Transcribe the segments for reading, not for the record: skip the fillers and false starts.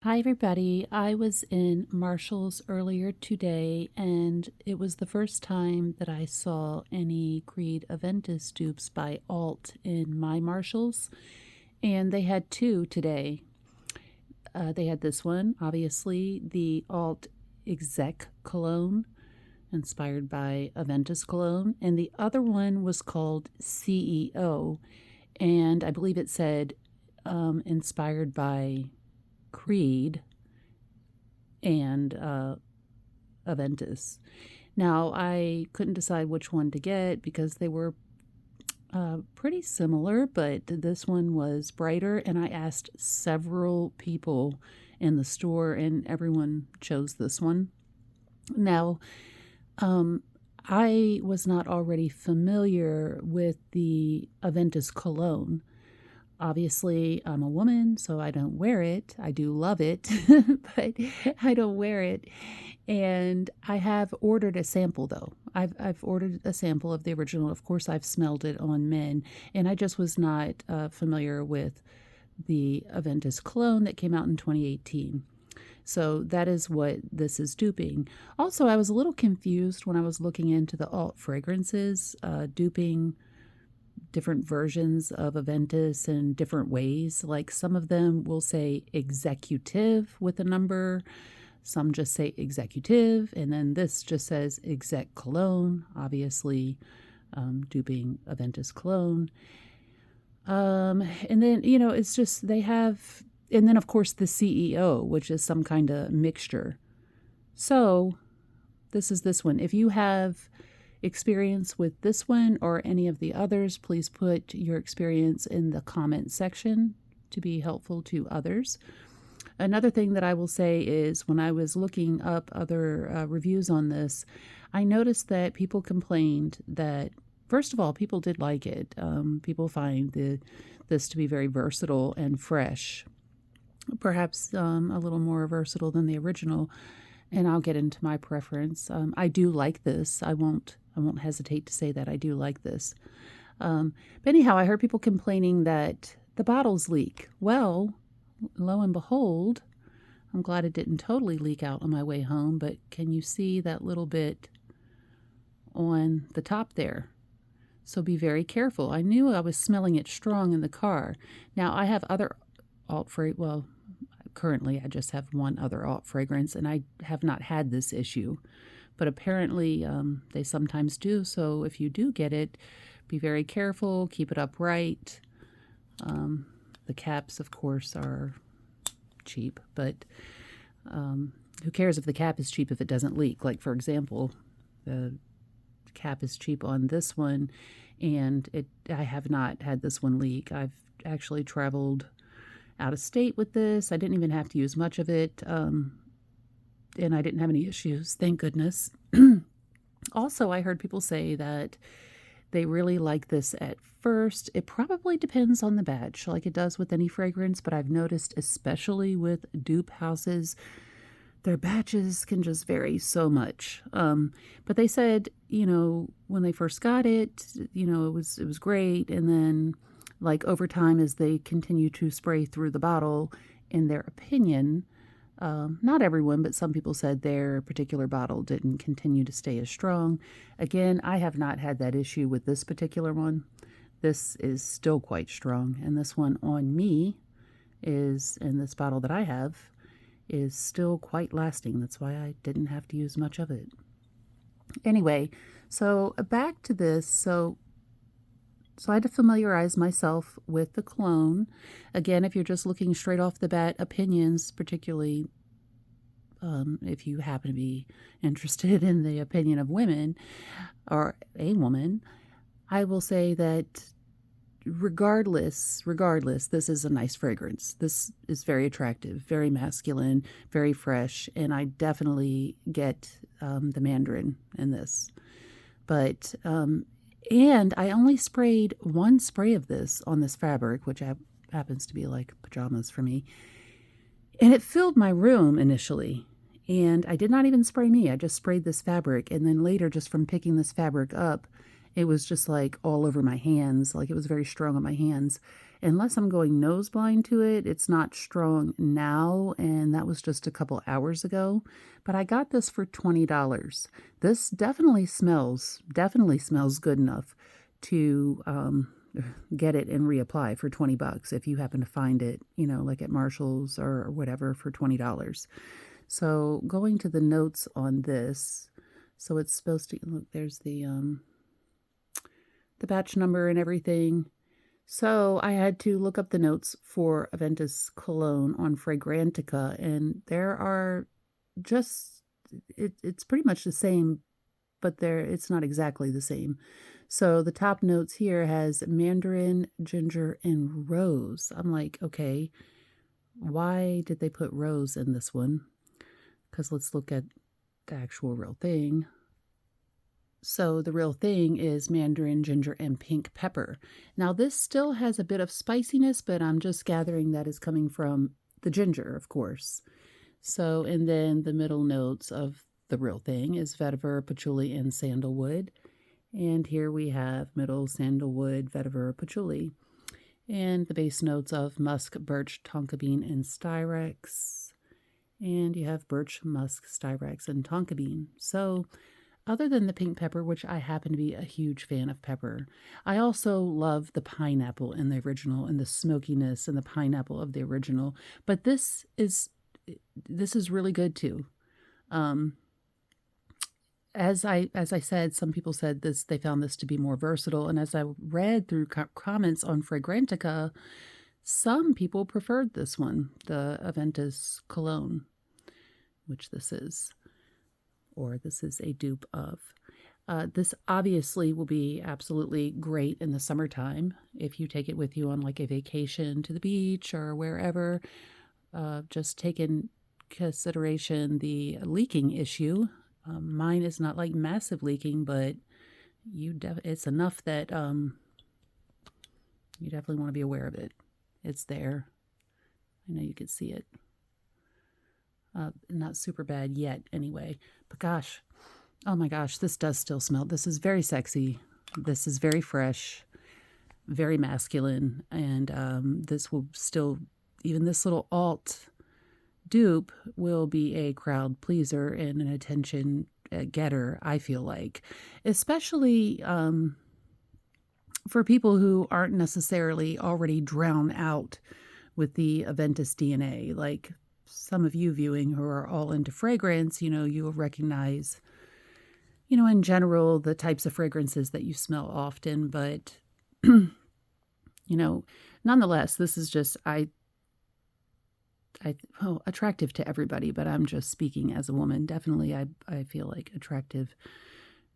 Hi, everybody. I was in Marshall's earlier today, and it was the first time that I saw any Creed Aventus dupes by Alt in my Marshall's, and they had two today. They had this one, obviously, the Alt EXEC Cologne, inspired by Aventus Cologne, and the other one was called CEO, and I believe it said inspired by Creed and Aventus. Now, I couldn't decide which one to get because they were pretty similar, but this one was brighter, and I asked several people in the store, and everyone chose this one. Now, I was not already familiar with the Aventus Cologne. Obviously, I'm a woman, so I don't wear it. I do love it, but I don't wear it. And I have ordered a sample, though. I've ordered a sample of the original. Of course, I've smelled it on men, and I just was not familiar with the Aventus Cologne that came out in 2018. So that is what this is duping. Also, I was a little confused when I was looking into the alt fragrances, duping different versions of Aventus in different ways. Like some of them will say executive with a number, some just say executive, and then this just says exec cologne, obviously duping Aventus Cologne. And then, it's just they have, and then of course the CEO, which is some kind of mixture. So this is this one. If you have experience with this one or any of the others, please put your experience in the comment section to be helpful to others. Another thing that I will say is when I was looking up other reviews on this, I noticed that people complained that, first of all, people did like it. People find this to be very versatile and fresh, perhaps a little more versatile than the original. And I'll get into my preference. I do like this. I won't hesitate to say that I do like this. But anyhow, I heard people complaining that the bottles leak. Well, lo and behold, I'm glad it didn't totally leak out on my way home, but can you see that little bit on the top there? So be very careful. I knew I was smelling it strong in the car. Now, I have other currently I just have one other alt fragrance, and I have not had this issue. But apparently they sometimes do, so if you do get it, be very careful, keep it upright. The caps, of course, are cheap, but who cares if the cap is cheap if it doesn't leak? Like, for example, the cap is cheap on this one, and I have not had this one leak. I've actually traveled out of state with this. I didn't even have to use much of it. And I didn't have any issues, thank goodness. Also, I heard people say that they really like this at first. It probably depends on the batch, like it does with any fragrance, but I've noticed, especially with dupe houses, their batches can just vary so much. But they said, when they first got it, it was great. And then, like, over time, as they continue to spray through the bottle, in their opinion, not everyone, but some people said their particular bottle didn't continue to stay as strong. Again, I have not had that issue with this particular one. This is still quite strong, and this one on me in this bottle that I have, is still quite lasting. That's why I didn't have to use much of it. Anyway, so back to this. So I had to familiarize myself with the cologne. Again, if you're just looking straight off the bat, opinions, particularly if you happen to be interested in the opinion of women or a woman, I will say that regardless, this is a nice fragrance. This is very attractive, very masculine, very fresh, and I definitely get the mandarin in this. But and I only sprayed one spray of this on this fabric, which happens to be like pajamas for me. And it filled my room initially. And I did not even spray me. I just sprayed this fabric. And then later, just from picking this fabric up It was just like all over my hands, like it was very strong on my hands. Unless I'm going nose blind to it, it's not strong now, and that was just a couple hours ago. But I got this for $20. This definitely smells good enough to get it and reapply for 20 bucks if you happen to find it, like at Marshall's or whatever for $20. So going to the notes on this, so it's supposed to look, there's the batch number and everything. So I had to look up the notes for Aventus Cologne on Fragrantica, and there are just, it's pretty much the same, but it's not exactly the same. So the top notes here has mandarin, ginger, and rose. I'm like, okay, why did they put rose in this one? Because let's look at the actual real thing. So the real thing is mandarin, ginger, and pink pepper. Now this still has a bit of spiciness, but I'm just gathering that is coming from the ginger, of course. So, and then the middle notes of the real thing is vetiver, patchouli, and sandalwood. And here we have middle sandalwood, vetiver, patchouli. And the base notes of musk, birch, tonka bean, and styrax. And you have birch, musk, styrax, and tonka bean. So other than the pink pepper, which I happen to be a huge fan of pepper, I also love the pineapple in the original and the smokiness and the pineapple of the original. But this is really good too. As I said, some people said they found this to be more versatile, and as I read through comments on Fragrantica, some people preferred this one, the Aventus Cologne, which this is. Or this is a dupe of. This obviously will be absolutely great in the summertime if you take it with you on like a vacation to the beach or wherever. Just take in consideration the leaking issue. Mine is not like massive leaking, but it's enough that you definitely want to be aware of it. It's there. I know you can see it. Not super bad yet anyway, but gosh, oh my gosh, this does still smell. This is very sexy. This is very fresh, very masculine, and this will still, even this little alt dupe will be a crowd pleaser and an attention getter, I feel like, especially for people who aren't necessarily already drowned out with the Aventus DNA, like some of you viewing who are all into fragrance, you will recognize, in general, the types of fragrances that you smell often. But, nonetheless, this is just, attractive to everybody, but I'm just speaking as a woman. Definitely, I feel like attractive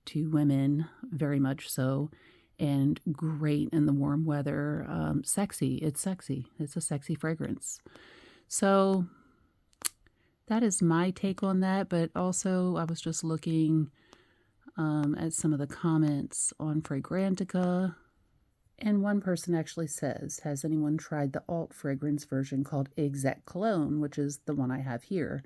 to women, very much so, and great in the warm weather. Sexy. It's sexy. It's a sexy fragrance. So that is my take on that, but also I was just looking at some of the comments on Fragrantica, and one person actually says, has anyone tried the alt fragrance version called EXEC Cologne, which is the one I have here?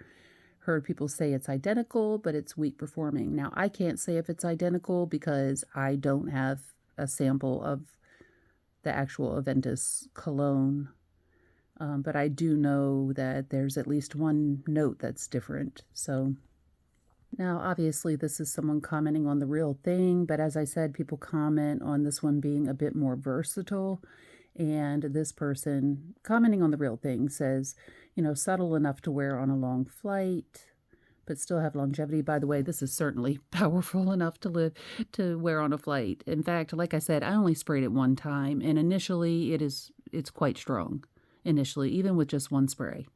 Heard people say it's identical, but it's weak performing. Now, I can't say if it's identical because I don't have a sample of the actual Aventus Cologne. But I do know that there's at least one note that's different. So now, obviously, this is someone commenting on the real thing. But as I said, people comment on this one being a bit more versatile. And this person commenting on the real thing says, subtle enough to wear on a long flight, but still have longevity. By the way, this is certainly powerful enough to wear on a flight. In fact, like I said, I only sprayed it one time. And initially, it's quite strong. Initially, even with just one spray.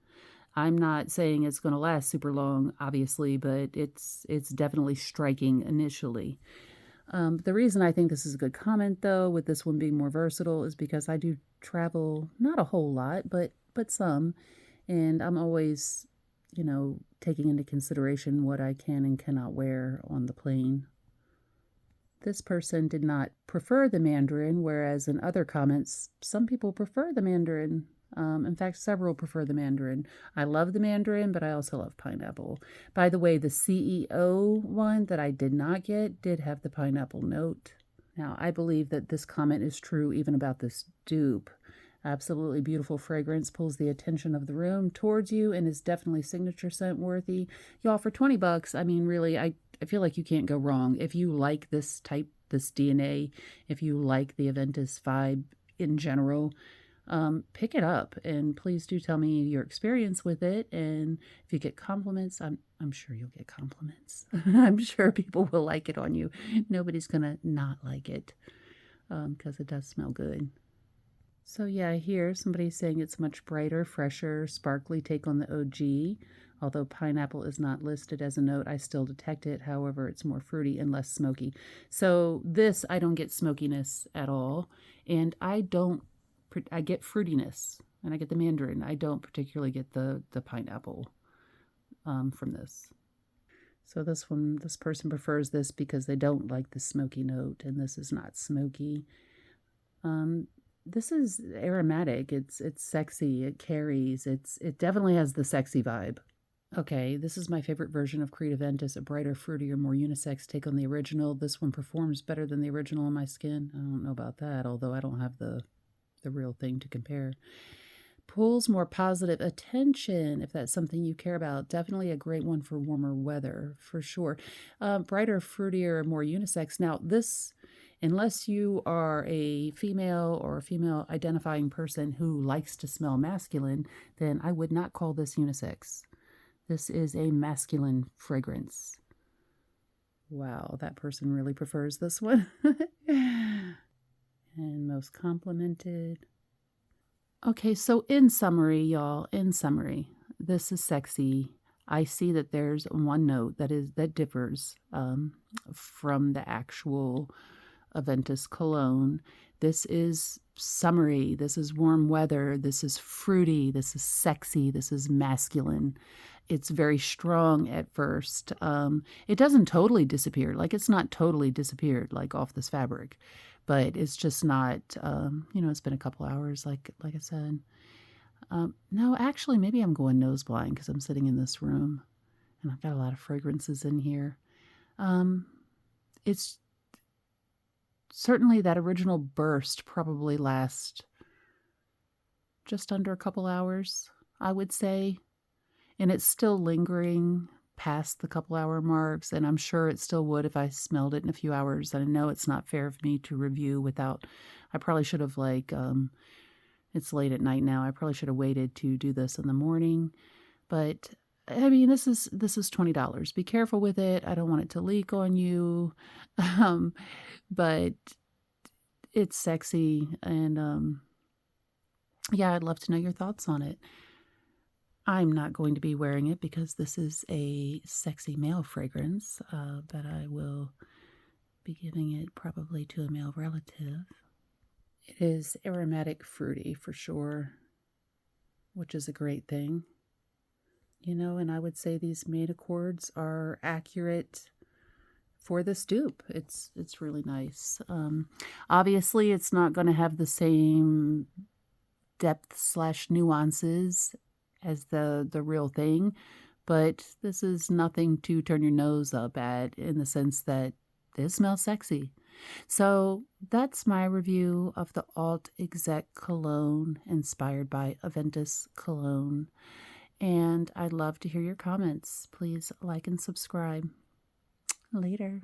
I'm not saying it's going to last super long, obviously, but it's definitely striking initially. The reason I think this is a good comment, though, with this one being more versatile, is because I do travel, not a whole lot, but some, and I'm always, taking into consideration what I can and cannot wear on the plane. This person did not prefer the mandarin, whereas in other comments, some people prefer the mandarin. In fact, several prefer the mandarin. I love the mandarin, but I also love pineapple. By the way, the CEO one that I did not get did have the pineapple note. Now, I believe that this comment is true even about this dupe. Absolutely beautiful fragrance, pulls the attention of the room towards you, and is definitely signature scent worthy. Y'all, for 20 bucks, I mean, really, I feel like you can't go wrong. If you like this type, this DNA, if you like the Aventus vibe in general, pick it up, and please do tell me your experience with it. And if you get compliments, I'm sure you'll get compliments. I'm sure people will like it on you. Nobody's gonna not like it, because it does smell good. So yeah, here somebody's saying it's much brighter, fresher, sparkly take on the OG. Although pineapple is not listed as a note, I still detect it. However, it's more fruity and less smoky. So this, I don't get smokiness at all. And I get fruitiness, and I get the mandarin. I don't particularly get the pineapple from this. So this person prefers this because they don't like the smoky note, and this is not smoky. This is aromatic. It's sexy. It carries. It definitely has the sexy vibe. Okay, this is my favorite version of Creed Aventus, a brighter, fruitier, more unisex take on the original. This one performs better than the original on my skin. I don't know about that, although I don't have the real thing to compare. Pulls more positive attention, if that's something you care about. Definitely a great one for warmer weather, for sure. Brighter, fruitier, more unisex. Now, this, unless you are a female or a female identifying person who likes to smell masculine, then I would not call this unisex. This is a masculine fragrance. Wow, that person really prefers this one. And most complimented. Okay, so in summary, y'all, this is sexy. I see that there's one note that differs from the actual Aventus cologne. This is summery. This is warm weather. This is fruity. This is sexy. This is masculine. It's very strong at first. It doesn't totally disappear. Like, it's not totally disappeared, like, off this fabric. But it's just not, it's been a couple hours, like I said. No, actually, maybe I'm going nose blind because I'm sitting in this room. And I've got a lot of fragrances in here. It's certainly that original burst probably lasts just under a couple hours, I would say. And it's still lingering past the couple hour marks, and I'm sure it still would if I smelled it in a few hours. And I know it's not fair of me to review without, I probably should have, it's late at night now. I probably should have waited to do this in the morning. But I mean, this is $20. Be careful with it. I don't want it to leak on you. But it's sexy, and yeah, I'd love to know your thoughts on it. I'm not going to be wearing it because this is a sexy male fragrance, but I will be giving it probably to a male relative. It is aromatic fruity for sure, which is a great thing. And I would say these made accords are accurate for this dupe. It's really nice. Obviously, it's not going to have the same depth/nuances as the real thing, but this is nothing to turn your nose up at, in the sense that this smells sexy. So that's my review of the EXEC cologne inspired by Aventus cologne, and I'd love to hear your comments. Please like and subscribe. Later.